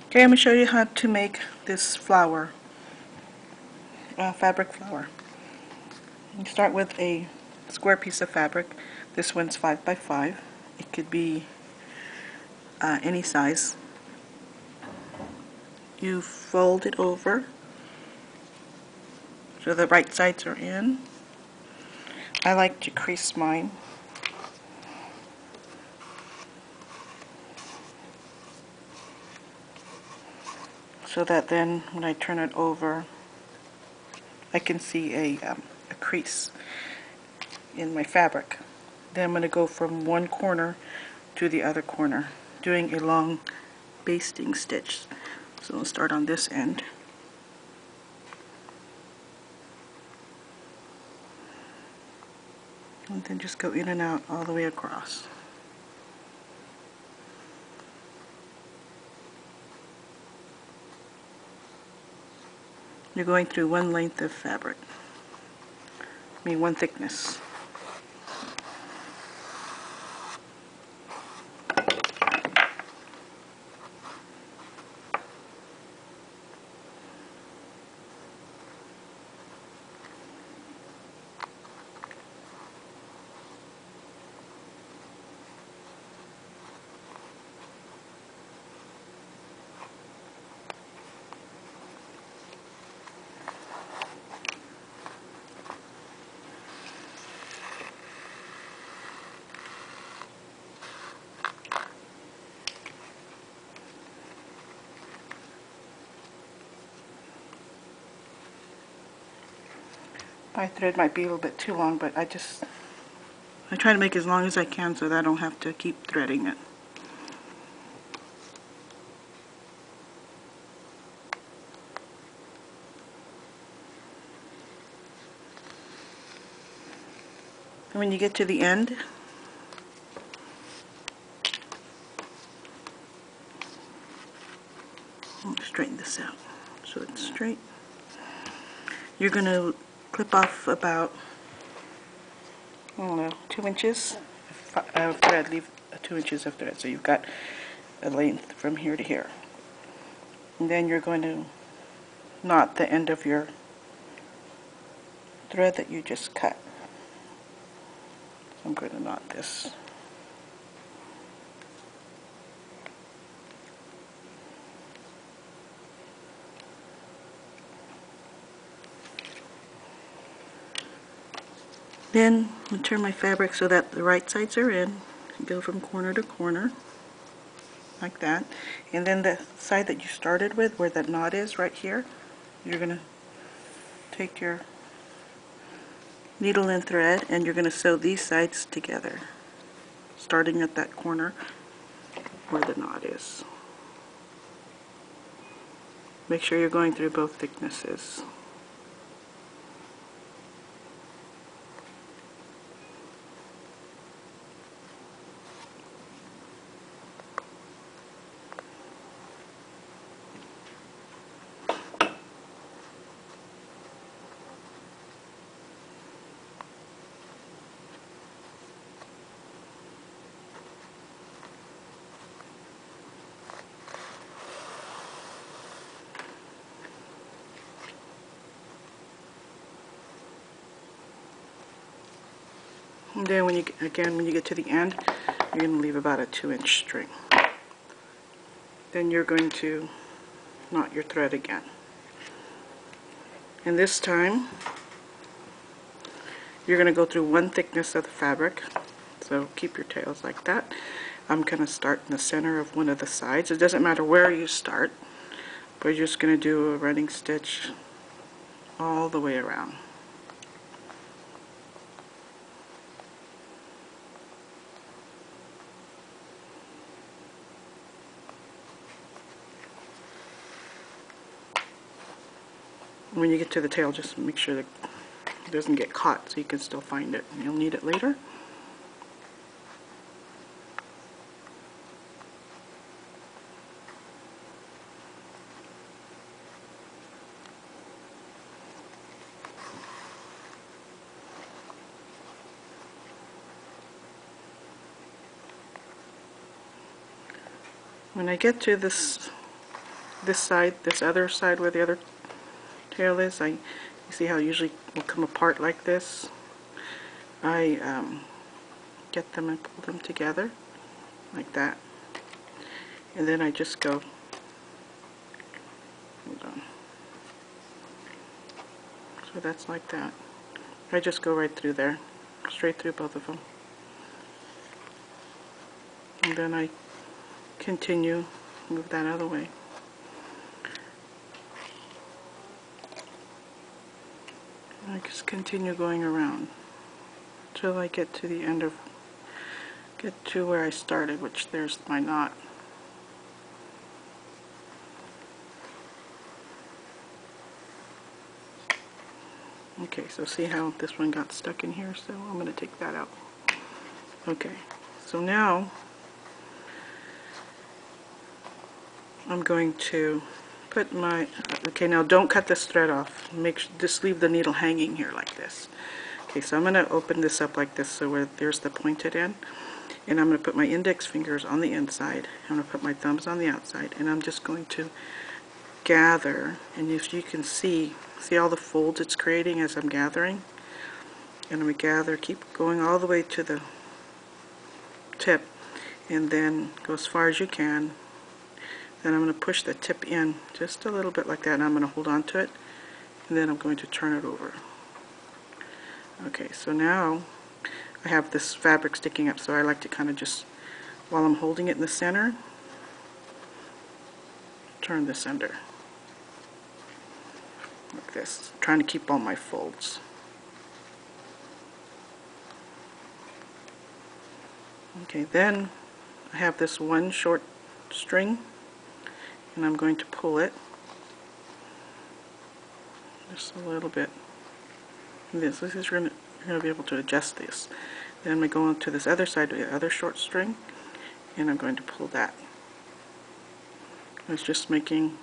Okay, I'm going to show you how to make this flower, fabric flower. You start with a square piece of fabric. This one's 5 by 5. It could be any size. You fold it over so the right sides are in. I like to crease mine. So that then when I turn it over, I can see a crease in my fabric. Then I'm going to go from one corner to the other corner, doing a long basting stitch. So we'll start on this end. And then just go in and out all the way across. You're going through one length of fabric. I mean one thickness. My thread might be a little bit too long, but I try to make as long as I can so that I don't have to keep threading it. And when you get to the end, I'll straighten this out so it's straight. You're going to clip off about, I don't know, 2 inches of thread. Leave 2 inches of thread, so you've got a length from here to here. And then you're going to knot the end of your thread that you just cut. I'm going to knot this. Then I turn my fabric so that the right sides are in. Go from corner to corner, like that. And then the side that you started with, where that knot is right here, you're going to take your needle and thread and you're going to sew these sides together, starting at that corner where the knot is. Make sure you're going through both thicknesses. And then when you get to the end, you're going to leave about a 2-inch string. Then you're going to knot your thread again. And this time, you're going to go through one thickness of the fabric. So keep your tails like that. I'm going to start in the center of one of the sides. It doesn't matter where you start, but you're just going to do a running stitch all the way around. When you get to the tail, just make sure that it doesn't get caught so you can still find it. You'll need it later. When I get to this this side, this other side where the other tail is, you see how it usually will come apart like this? I get them and pull them together like that. And then I just go, hold on. So that's like that. I just go right through there, straight through both of them. And then I continue, move that other way. I just continue going around till I get to the end of, get to where I started, which there's my knot. Okay, so see how this one got stuck in here? So I'm going to take that out. Okay, so now I'm going to put my, okay, now don't cut this thread off. Just leave the needle hanging here like this. Okay, so I'm going to open this up like this so where there's the pointed end. And I'm going to put my index fingers on the inside. I'm going to put my thumbs on the outside. And I'm just going to gather. And if you can see all the folds it's creating as I'm gathering? And I'm going to gather, keep going all the way to the tip. And then go as far as you can. Then I'm going to push the tip in just a little bit like that. And I'm going to hold on to it. And then I'm going to turn it over. Okay, so now I have this fabric sticking up, so I like to kind of just, while I'm holding it in the center, turn this under. Like this, trying to keep all my folds. Okay, then I have this one short string, and I'm going to pull it just a little bit. This is you're going to be able to adjust this. Then I'm going to go on to this other side, the other short string, and I'm going to pull that. It's just making,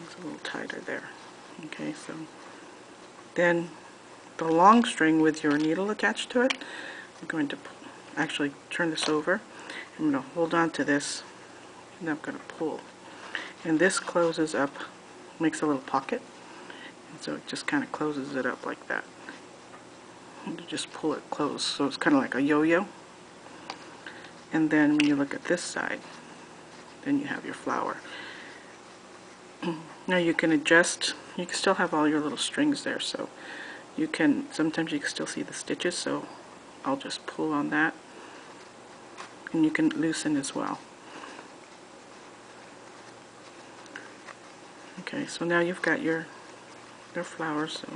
it's a little tighter there. Okay, so then the long string with your needle attached to it, I'm going to actually turn this over. I'm going to hold on to this, and I'm going to pull. And this closes up, makes a little pocket. So it just kind of closes it up like that. And you just pull it closed. So it's kind of like a yo-yo. And then when you look at this side, then you have your flower. Now you can adjust, you can still have all your little strings there. So you can, sometimes you can still see the stitches. So I'll just pull on that. And you can loosen as well. Okay, so now you've got your flowers, so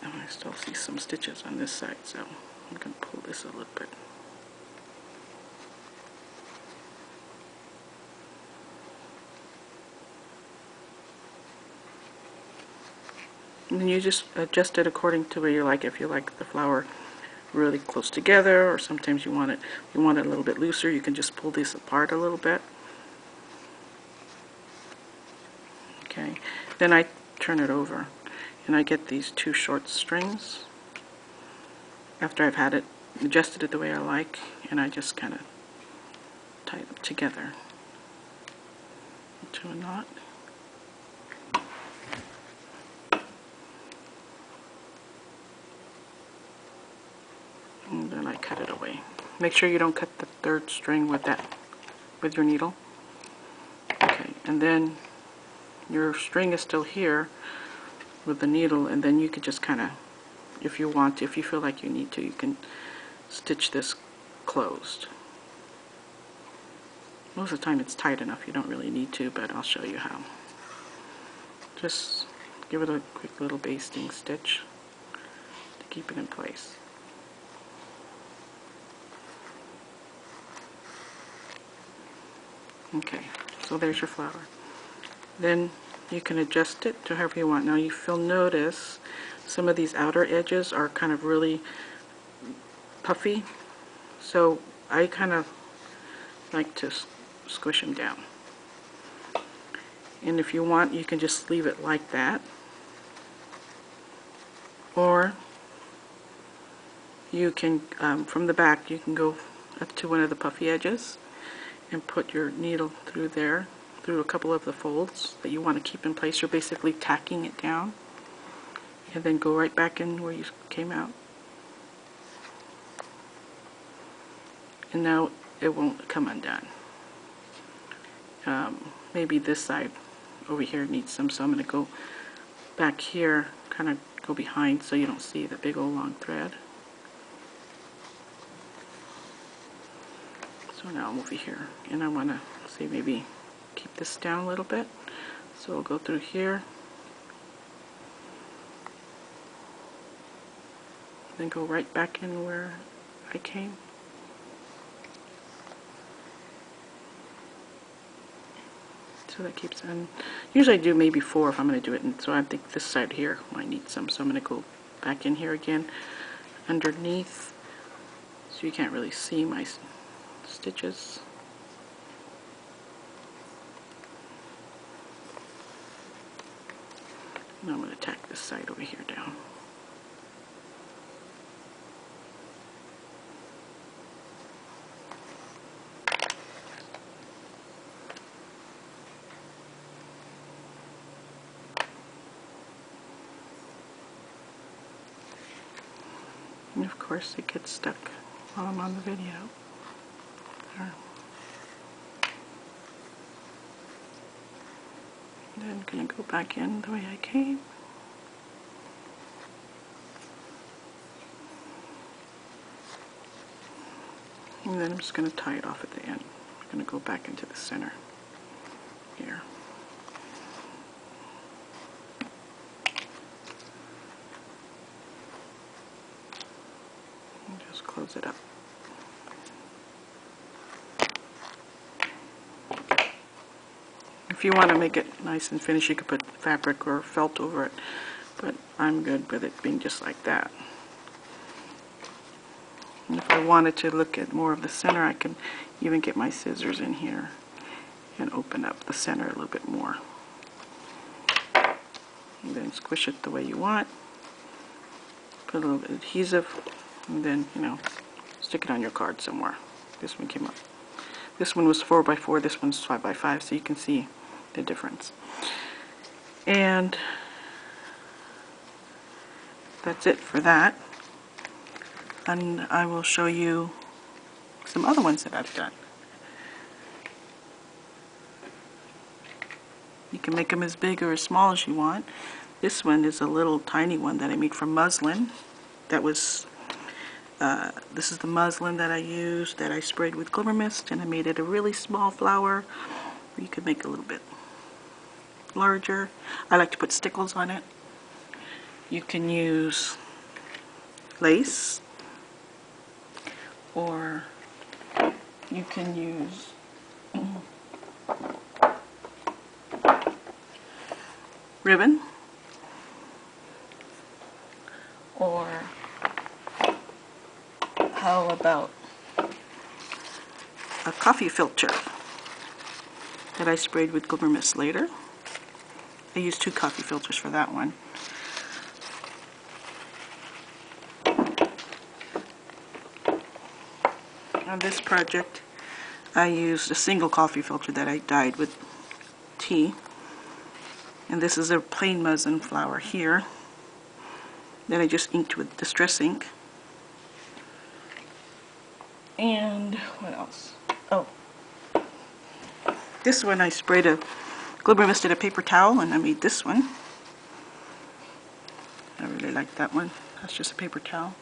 I still see some stitches on this side, so I'm going to pull this a little bit. And then you just adjust it according to where you like. If you like the flower really close together, or sometimes you want it a little bit looser, you can just pull this apart a little bit. Okay, then I turn it over, and I get these two short strings after I've had it adjusted it the way I like, and I just kind of tie them together into a knot. And then I cut it away. Make sure you don't cut the third string with your needle. Okay, and then your string is still here with the needle, and then you could just kind of, if you want to, if you feel like you need to, you can stitch this closed. Most of the time it's tight enough, you don't really need to, but I'll show you how. Just give it a quick little basting stitch to keep it in place. Okay, so there's your flower. Then you can adjust it to however you want. Now you'll notice some of these outer edges are kind of really puffy, so I kind of like to squish them down. And if you want, you can just leave it like that, or you can, from the back, you can go up to one of the puffy edges and put your needle through there, through a couple of the folds that you want to keep in place. You're basically tacking it down, and then go right back in where you came out. And now it won't come undone. Maybe this side over here needs some, so I'm going to go back here, kind of go behind so you don't see the big old long thread. So now I'm over here, and I want to say maybe keep this down a little bit. So I'll go through here, then go right back in where I came. So that keeps in. Usually I do maybe 4 if I'm going to do it, and so I think this side here might need some. So I'm going to go back in here again, underneath, so you can't really see my stitches. Now I'm going to tack this side over here down. And of course it gets stuck while I'm on the video. There. And then I'm going to go back in the way I came. And then I'm just going to tie it off at the end. I'm going to go back into the center here. And just close it up. If you want to make it nice and finished, you could put fabric or felt over it, but I'm good with it being just like that. And if I wanted to look at more of the center, I can even get my scissors in here and open up the center a little bit more. And then squish it the way you want. Put a little bit of adhesive, and then, you know, stick it on your card somewhere. This one came up. This one was 4x4, this one's 5x5, so you can see the difference. And that's it for that. And I will show you some other ones that I've done. You can make them as big or as small as you want. This one is a little tiny one that I made from muslin. That was, this is the muslin that I used, that I sprayed with glimmer mist, and I made it a really small flower. Or you could make a little bit larger. I like to put stickles on it. You can use lace, or you can use ribbon, or how about a coffee filter that I sprayed with glimmer mist later. I used 2 coffee filters for that one. On this project, I used a single coffee filter that I dyed with tea. And this is a plain muslin flower here that I just inked with Distress ink. And what else? Oh, this one I sprayed a glimmer mist in a paper towel, and I made this one. I really like that one. That's just a paper towel.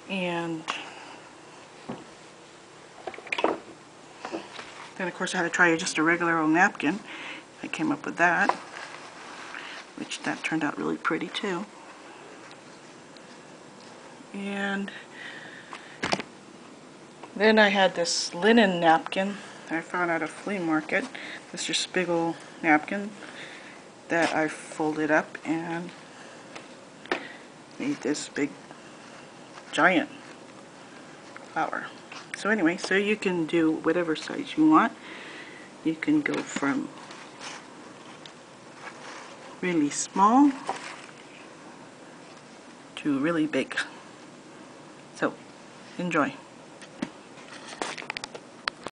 And then of course I had to try just a regular old napkin. I came up with that, which that turned out really pretty too. And then I had this linen napkin I found at a flea market. This just big old napkin that I folded up and made this big giant flower. So anyway, so you can do whatever size you want. You can go from really small to really big. So enjoy.